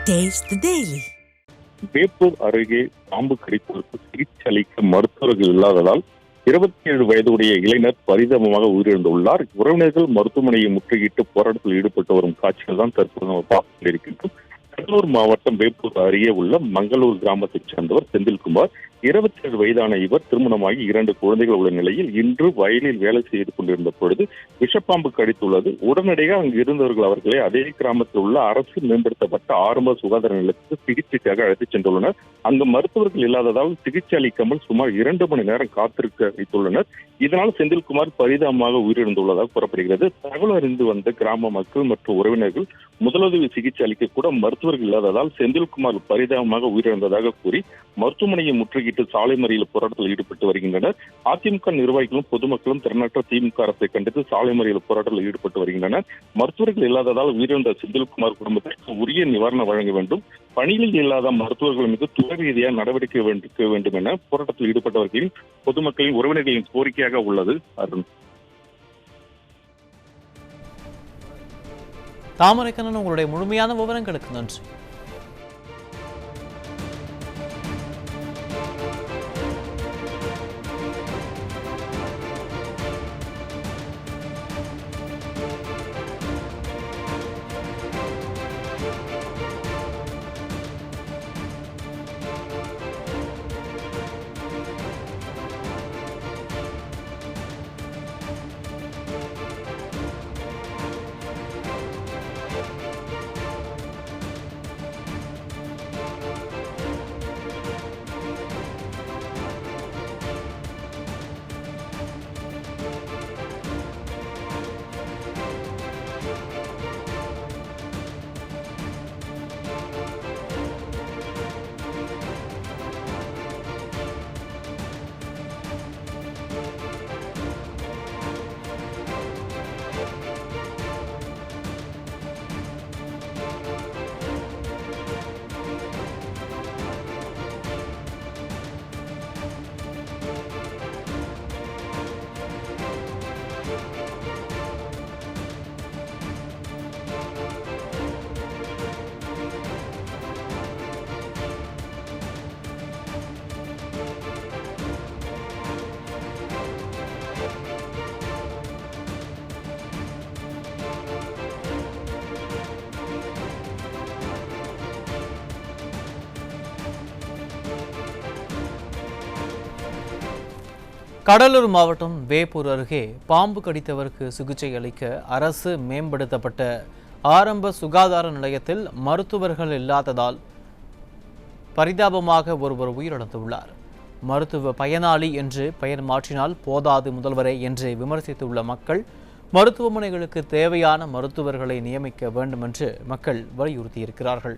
Taste the Daily. Veppur அருகே பாம்பு கடித்தவருக்கு சிகிச்சை அளிக்க மருத்துவர்கள் இல்லாததால் 27 வயதுடைய இளைஞர் பரிதாபமாக உயிரிழந்துள்ளார். உறவினர்கள் மருத்துவமனையை முற்றுகையிட்டு போராட்டத்தில் ஈடுபட்டு வரும் காட்சிகள் தான் தற்போது நம்ம பார்த்துக் கொண்டிருக்கின்றோம். கடலூர் மாவட்டம் வேப்பூர் அருகே உள்ள மங்களூர் கிராமத்தைச் சேர்ந்தவர் செந்தில்குமார். 27 வயதான இவர் திருமணமாகி 2 குழந்தைகள் உள்ள நிலையில் இன்று வயலில் வேலை செய்து கொண்டிருந்த பொழுது விஷப்பாம்பு கடித்துள்ளது. உடனடியாக அங்கு இருந்தவர்கள் அவர்களை அதே கிராமத்தில் உள்ள அரசு மேம்படுத்தப்பட்ட ஆரம்ப சுகாதார நிலையத்துக்கு சிகிச்சைக்காக அழைத்துச் சென்றுள்ளனர். அங்கு மருத்துவர்கள் இல்லாததால் சிகிச்சை அளிக்காமல் சுமார் 2 மணி நேரம் காத்திருக்க வைத்துள்ளனர். இதனால் செந்தில்குமார் பரிதாபமாக உயிரிழந்துள்ளதாக கூறப்படுகிறது. தகவல் அறிந்து வந்த கிராம மக்கள் மற்றும் உறவினர்கள் முதலுதவி சிகிச்சை அளிக்க கூட மருத்துவர்கள் இல்லாததால் செந்தில்குமார் பரிதாபமாக உயிரிழந்ததாக கூறி மருத்துவமனையை முற்றுகையிட்டு சாலை மறியல் போராட்டத்தில் ஈடுபட்டு வருகின்றனர். அதிமுக நிர்வாகிகளும் பொதுமக்களும் திறனற்ற திமுக அரசை கண்டித்து சாலை மறியல் போராட்டத்தில் ஈடுபட்டு வருகின்றனர். மருத்துவர்கள் இல்லாததால் உயிரிழந்த செந்தில்குமார் குடும்பத்திற்கு உரிய நிவாரணம் வழங்க வேண்டும், பணியில் இல்லாத மருத்துவர்கள் மீது துறை ரீதியாக நடவடிக்கை எடுக்க வேண்டும் என போராட்டத்தில் ஈடுபட்டவர்களின் பொதுமக்களின் உறவினர்களின் கோரிக்கையாக உள்ளது. அருண். தாமரைக்கண்ணன், உங்களுடைய முழுமையான விவரங்களுக்கு நன்றி. கடலூர் மாவட்டம் வேப்பூர் அருகே பாம்பு கடித்தவருக்கு சிகிச்சை அளிக்க அரசு மேம்படுத்தப்பட்ட ஆரம்ப சுகாதார நிலையத்தில் மருத்துவர்கள் இல்லாததால் பரிதாபமாக ஒருவர் உயிரிழந்துள்ளார். மருத்துவ பயனாளி என்று பெயர் மாற்றினால் போதாது முதல்வரே என்று விமர்சித்துள்ள மக்கள் மருத்துவமனைகளுக்கு தேவையான மருத்துவர்களை நியமிக்க வேண்டும் என்று மக்கள் வலியுறுத்தியிருக்கிறார்கள்.